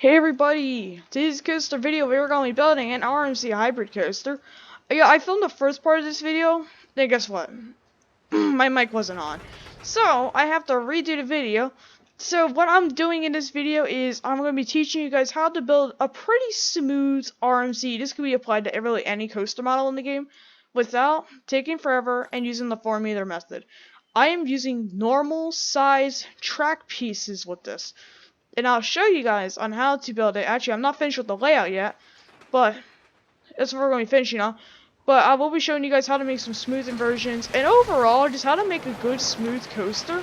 Hey everybody! Today's coaster video we were going to be building an RMC hybrid coaster. Yeah, I filmed the first part of this video, then guess what? My mic wasn't on. So, I have to redo the video. So, what I'm doing in this video is I'm going to be teaching you guys how to build a pretty smooth RMC. This can be applied to really any coaster model in the game without taking forever and using the 4-meter method. I am using normal size track pieces with this. And I'll show you guys on how to build it. Actually, I'm not finished with the layout yet, but that's what we're going to be finishing on. But I will be showing you guys how to make some smooth inversions, and overall, just how to make a good smooth coaster.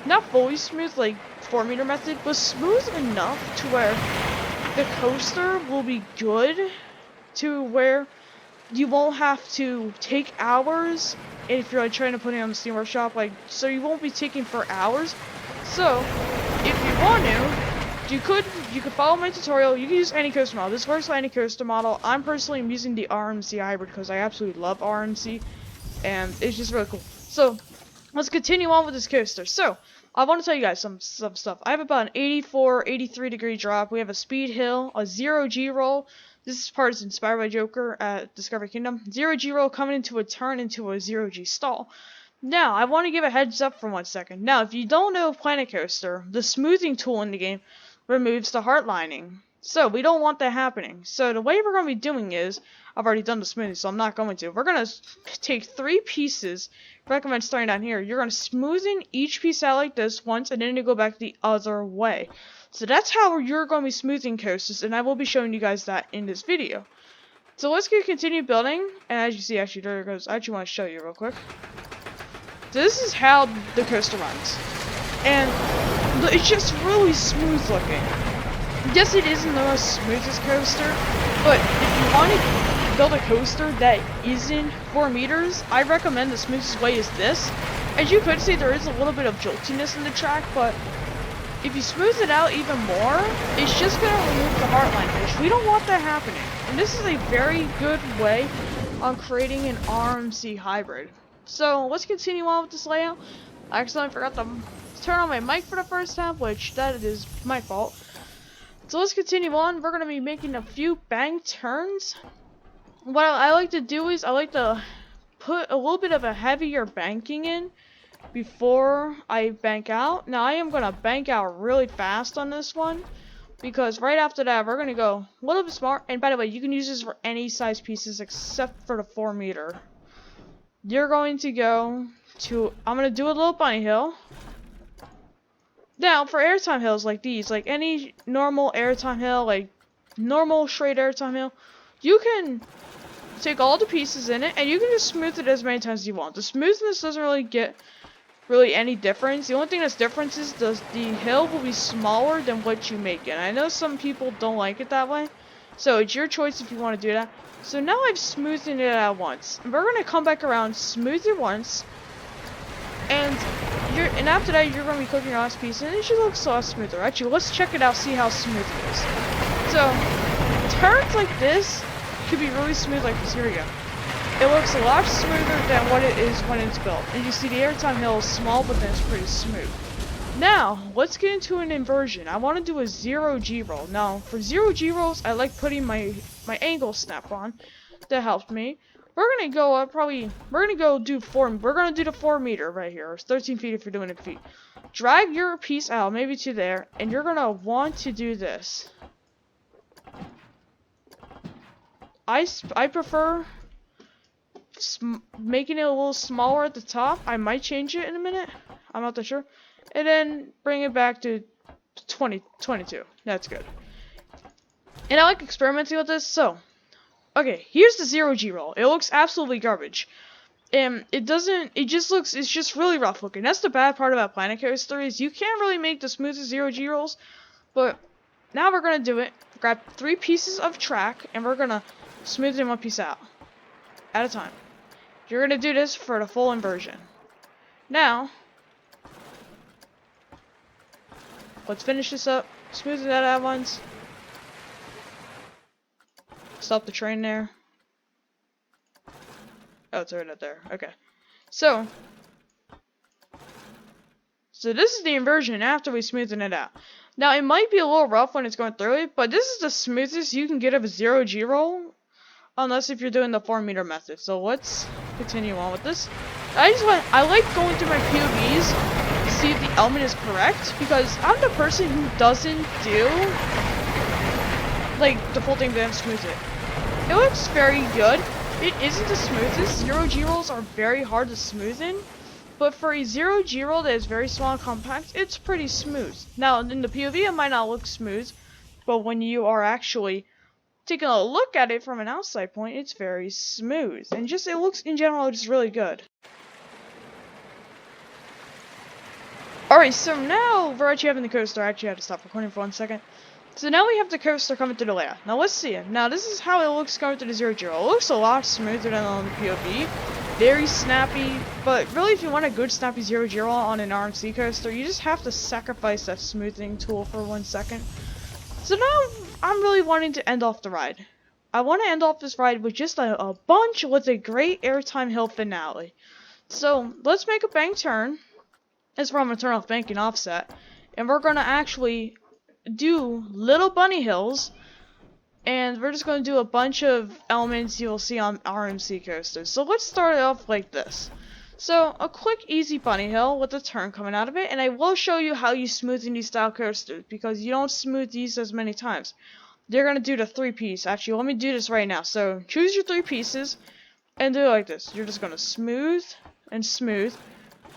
Not fully smooth like 4-meter method, but smooth enough to where the coaster will be good to where you won't have to take hours if you're like trying to put it on the Steam Workshop, so you won't be taking for hours. So, if you want to, you could follow my tutorial. You can use any coaster model. This works with any coaster model. I'm personally using the RMC hybrid because I absolutely love RMC, and it's just really cool. So, let's continue on with this coaster. So, I want to tell you guys some stuff. I have about an 84, 83 degree drop. We have a speed hill, a 0G roll. This part is inspired by Joker at Discovery Kingdom. 0G roll coming into a turn into a 0G stall. Now, I want to give a heads up for 1 second. Now, if you don't know Planet Coaster, the smoothing tool in the game removes the heart lining. So, we don't want that happening. So, the way we're going to be doing is, I've already done the smoothing, so I'm not going to. We're going to take 3 pieces. Recommend starting down here. You're going to smoothen each piece out like this once, and then you go back the other way. So, that's how you're going to be smoothing coasters, and I will be showing you guys that in this video. So, let's continue building. And as you see, actually, there it goes. I actually want to show you real quick. This is how the coaster runs, and it's just really smooth looking. Yes, it isn't the most smoothest coaster, but if you want to build a coaster that isn't 4 meters, I recommend the smoothest way is this. As you could see, there is a little bit of joltiness in the track, but if you smooth it out even more, it's just going to remove the heart line, which we don't want that happening. And this is a very good way on creating an RMC hybrid. So, let's continue on with this layout. I accidentally forgot to turn on my mic for the first time, which that is my fault. So, let's continue on. We're going to be making a few bank turns. What I like to do is, I like to put a little bit of a heavier banking in before I bank out. Now, I am going to bank out really fast on this one, because right after that, we're going to go a little bit smart. And by the way, you can use this for any size pieces except for the 4 meter. You're going to go to, I'm going to do a little bunny hill. Now, for airtime hills like these, like any normal airtime hill, like normal straight airtime hill, you can take all the pieces in it, and you can just smooth it as many times as you want. The smoothness doesn't really get any difference. The only thing that's different is the hill will be smaller than what you make it. I know some people don't like it that way, so it's your choice if you want to do that. So now I've smoothed it out once. And we're going to come back around, smooth it once, and after that you're going to be clicking your last piece, and it should look a lot smoother. Actually, let's check it out, see how smooth it is. So, turns like this could be really smooth like this. Here we go. It looks a lot smoother than what it is when it's built. And you see the airtime hill is small, but then it's pretty smooth. Now, let's get into an inversion. I want to do a 0G roll. Now, for 0G rolls, I like putting my angle snap on. That helps me. We're gonna go we're gonna do the 4 meter right here. It's 13 feet if you're doing it feet. Drag your piece out, maybe to there, and you're gonna want to do this. I prefer making it a little smaller at the top. I might change it in a minute. I'm not that sure. And then bring it back to 22. That's good. And I like experimenting with this, so. Okay, here's the 0G roll. It looks absolutely garbage. And it's just really rough looking. That's the bad part about Planet Coaster is you can't really make the smoothest 0G rolls. But now we're going to do it. Grab 3 pieces of track, and we're going to smooth them one piece out at a time. You're going to do this for the full inversion. Now, let's finish this up. Smooth that out once. Stop the train there. Oh, it's right up there. Okay. So this is the inversion after we smoothen it out. Now, it might be a little rough when it's going through it, but this is the smoothest you can get of a 0G roll, unless if you're doing the 4-meter method. So let's continue on with this. I like going through my POVs to see if the element is correct, because I'm the person who doesn't do, like, the full thing then smooth it. It looks very good. It isn't the smoothest. 0G rolls are very hard to smooth in. But for a 0G roll that is very small and compact, it's pretty smooth. Now, in the POV, it might not look smooth, but when you are actually taking a look at it from an outside point, it's very smooth. And just, it looks, in general, just really good. Alright, so now we're actually having the coaster. I actually had to stop recording for 1 second. So now we have the coaster coming through the layout. Now let's see it. Now this is how it looks coming through the 0G roll. It looks a lot smoother than on the POV. Very snappy, but really if you want a good snappy 0G roll on an RMC coaster, you just have to sacrifice that smoothing tool for 1 second. So now I'm really wanting to end off the ride. I want to end off this ride with just a bunch with a great airtime hill finale. So let's make a bank turn. That's where I'm going to turn off banking offset. And we're going to actually do little bunny hills, and we're just going to do a bunch of elements you'll see on RMC coasters. So let's start it off like this. So a quick easy bunny hill with a turn coming out of it, and I will show you how you smooth in these style coasters, because you don't smooth these as many times. You're going to do the 3-piece. Actually, let me do this right now. So choose your 3 pieces and do it like this. You're just going to smooth and smooth.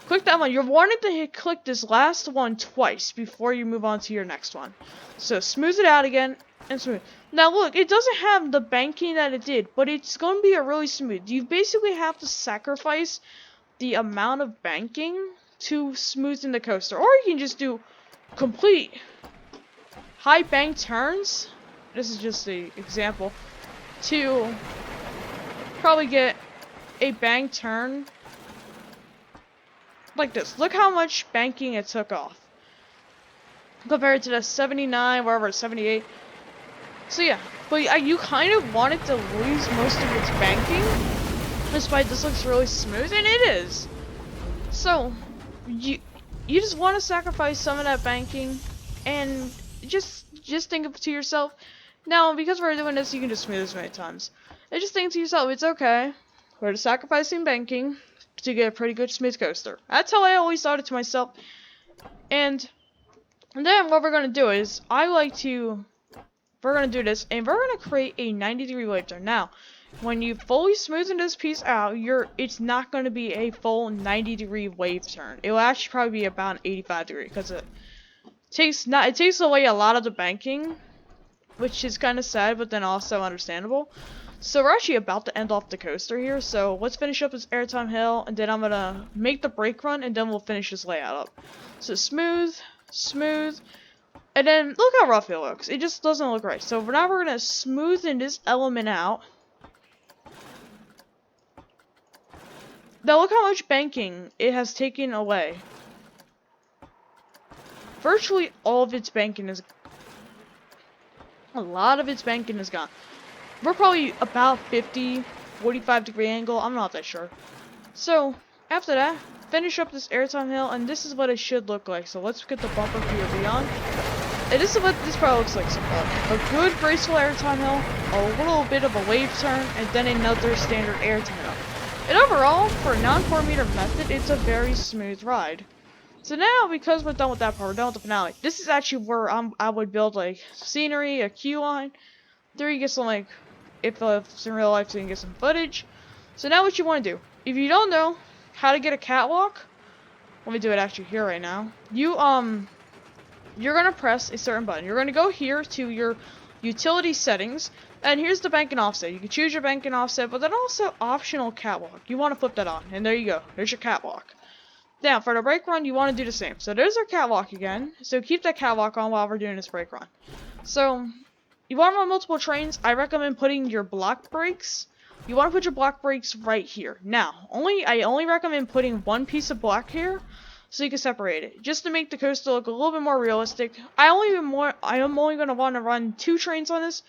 Click that one. You're wanting to click this last one twice before you move on to your next one. So smooth it out again and smooth. Now look, it doesn't have the banking that it did, but it's going to be a really smooth. You basically have to sacrifice the amount of banking to smoothen the coaster. Or you can just do complete high bank turns. This is just an example. To probably get a bank turn like this. Look how much banking it took off compared to the 79, wherever it's 78. So yeah, but you kind of want it to lose most of its banking, despite this looks really smooth, and it is. So you just want to sacrifice some of that banking, and just think to yourself. Now, because we're doing this, you can just smooth this many times. And just think to yourself, it's okay. We're sacrificing banking to get a pretty good smooth coaster. That's how I always thought it to myself. And then what we're going to do is, we're going to do this, and we're going to create a 90-degree wave turn. Now, when you fully smoothen this piece out, it's not going to be a full 90-degree wave turn. It will actually probably be about an 85-degree, because it takes away a lot of the banking, which is kind of sad, but then also understandable. So we're actually about to end off the coaster here, so let's finish up this airtime hill, and then I'm gonna make the brake run, and then we'll finish this layout up. So smooth, smooth, and then look how rough it looks. It just doesn't look right. So now we're gonna smoothen this element out. Now look how much banking it has taken away. Virtually all of its banking is... a lot of its banking is gone. We're probably about 50, 45-degree angle. I'm not that sure. So, after that, finish up this airtime hill, and this is what it should look like. So let's get the bumper POV on. And this is what this probably looks like so far. A good graceful airtime hill, a little bit of a wave turn, and then another standard airtime hill. And overall, for a non-4-meter method, it's a very smooth ride. So now, because we're done with that part, we're done with the finale. This is actually where I would build like scenery, a queue line. There you get some like, if it's in real life, so you can get some footage. So now what you want to do, if you don't know how to get a catwalk, let me do it actually here right now. You're gonna press a certain button. You're gonna go here to your utility settings, and here's the bank and offset. You can choose your bank and offset, but then also optional catwalk. You want to flip that on, and there you go. There's your catwalk. Now, for the brake run, you want to do the same. So there's our catwalk again. So keep that catwalk on while we're doing this brake run. So, you want to run multiple trains, I recommend putting your block brakes. You want to put your block brakes right here. Now, I only recommend putting one piece of block here, so you can separate it. Just to make the coaster look a little bit more realistic. I am only going to want to run 2 trains on this.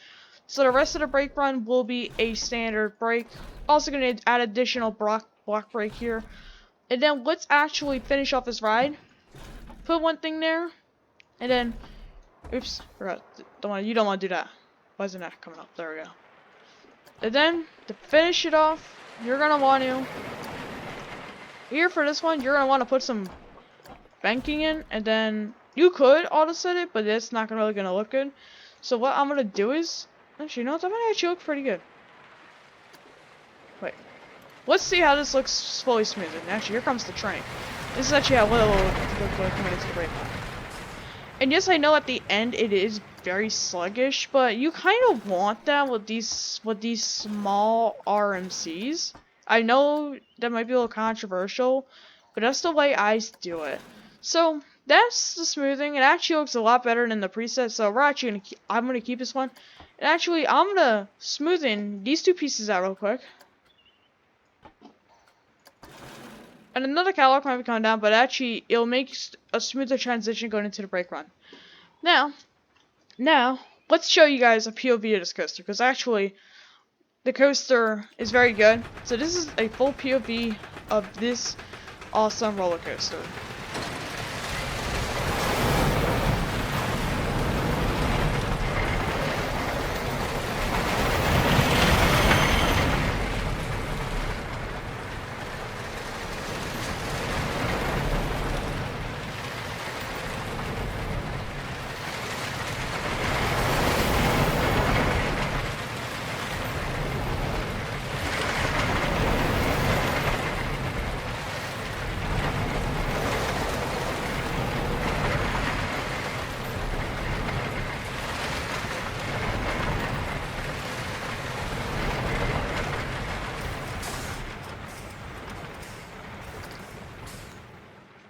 So the rest of the brake run will be a standard brake. Also going to add additional block brake here. And then let's actually finish off this ride. Put one thing there. And then Oops, forgot. You don't want to do that. Why isn't that coming up? There we go. And then, to finish it off, you're gonna want to, here for this one, you're gonna want to put some banking in, and then you could auto set it, but it's not really gonna look good. So what I'm gonna do is, actually, you know what, that might actually look pretty good. Wait, let's see how this looks fully smooth. And actually, here comes the train. This is actually how little look like coming into the break. And yes, I know at the end it is very sluggish, but you kind of want that with these small RMCs. I know that might be a little controversial, but that's the way I do it. So that's the smoothing. It actually looks a lot better than the preset. So we're actually I'm gonna keep this one. And actually, I'm gonna smoothen these two pieces out real quick. And another catwalk might be coming down, but actually, it'll make a smoother transition going into the brake run. Now, let's show you guys a POV of this coaster, because actually, the coaster is very good. So this is a full POV of this awesome roller coaster.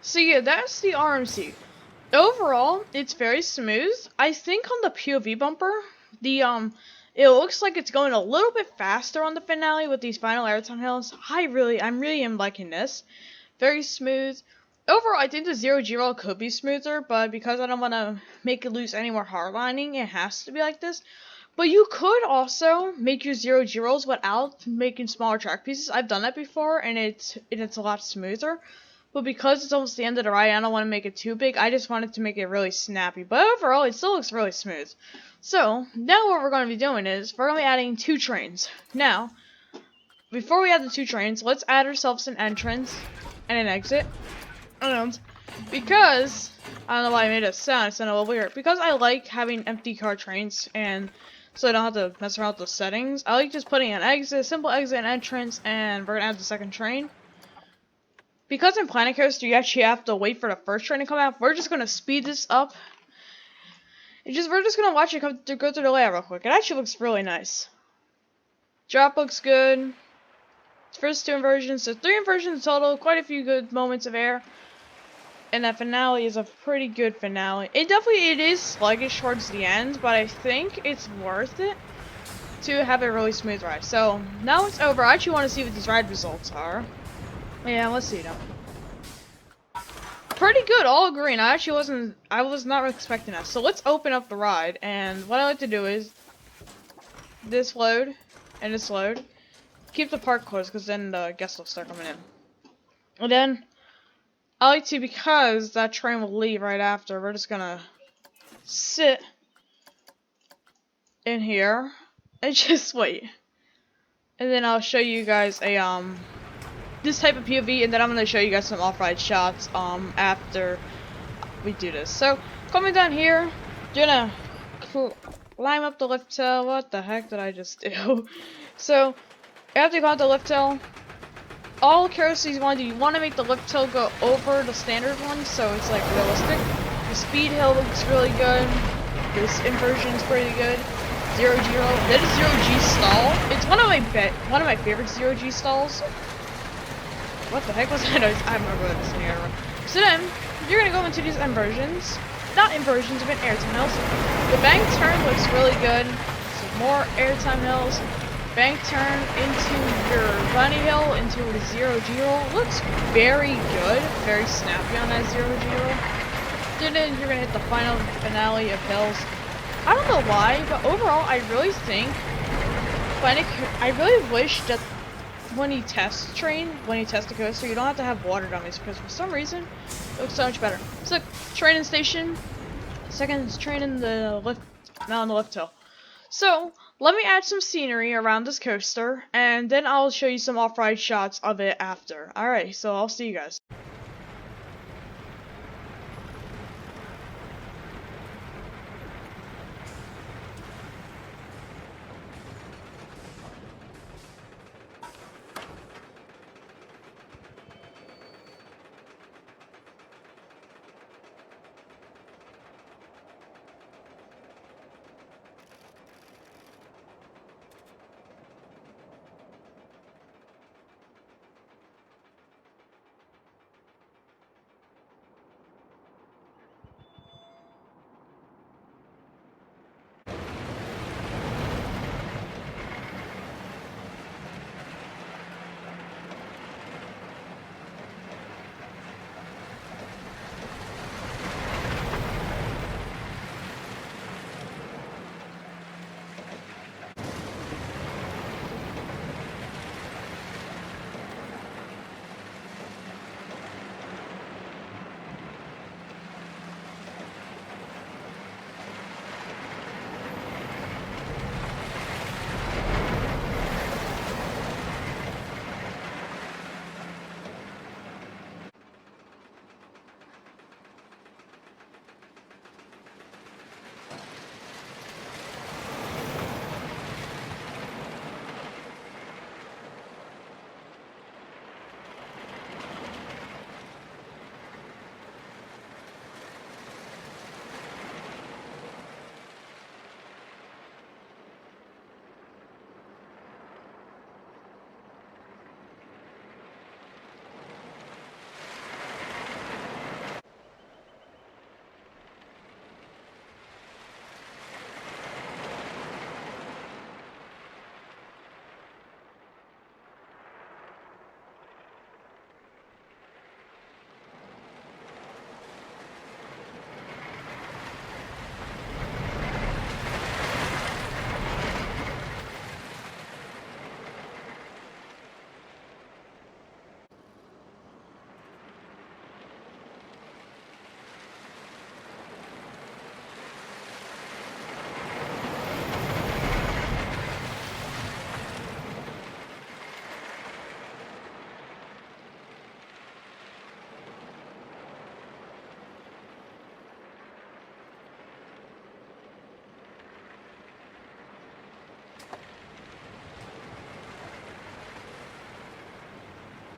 So yeah, that's the RMC. Overall, it's very smooth. I think on the POV bumper, it looks like it's going a little bit faster on the finale with these final airtime hills. I really am liking this. Very smooth. Overall, I think the 0G roll could be smoother, but because I don't want to make it lose any more hardlining, it has to be like this. But you could also make your 0G rolls without making smaller track pieces. I've done that before, and it's a lot smoother. But because it's almost the end of the ride, I don't want to make it too big. I just wanted to make it really snappy. But overall, it still looks really smooth. So, now what we're going to be doing is, we're going to be adding 2 trains. Now, before we add the 2 trains, let's add ourselves an entrance and an exit. And, because, I don't know why I made it sound, it sounded a little weird. Because I like having empty car trains, and so I don't have to mess around with the settings, I like just putting an exit, simple exit and entrance, and we're going to add the second train. Because in Planet Coaster, you actually have to wait for the first train to come out, we're just going to speed this up. We're just going to watch it go through the layout real quick. It actually looks really nice. Drop looks good. First 2 inversions, so 3 inversions total, quite a few good moments of air. And that finale is a pretty good finale. It is sluggish towards the end, but I think it's worth it to have a really smooth ride. So, now it's over. I actually want to see what these ride results are. Yeah, let's see them. Pretty good, all green. I was not expecting that. So let's open up the ride, and what I like to do is this load and this load. Keep the park closed, because then the guests will start coming in. And then I like to, because that train will leave right after, we're just gonna sit in here and just wait. And then I'll show you guys a this type of POV, and then I'm gonna show you guys some off-ride shots after we do this. So coming down here, you're gonna climb up the lift hill. What the heck did I just do? So after you go up the lift hill, all coasters you want to do, you want to make the lift hill go over the standard one, so it's like realistic. The speed hill looks really good. This inversion's pretty good. 0G roll. That is 0G stall. It's one of my favorite 0G stalls. What the heck was that? I remember this in here. So then, you're gonna go into these inversions. Not inversions, but airtime hills. The bank turn looks really good. So more airtime hills. Bank turn into your bunny hill, into the 0G roll. Looks very good. Very snappy on that 0G roll. Then you're gonna hit the final finale of hills. I don't know why, but overall, I really think I really wish that when you test the coaster, you don't have to have water dummies, because for some reason it looks so much better. So training station, Second is training the lift, not on the lift hill. So, let me add some scenery around this coaster, and then I'll show you some off-ride shots of it after. Alright, so I'll see you guys.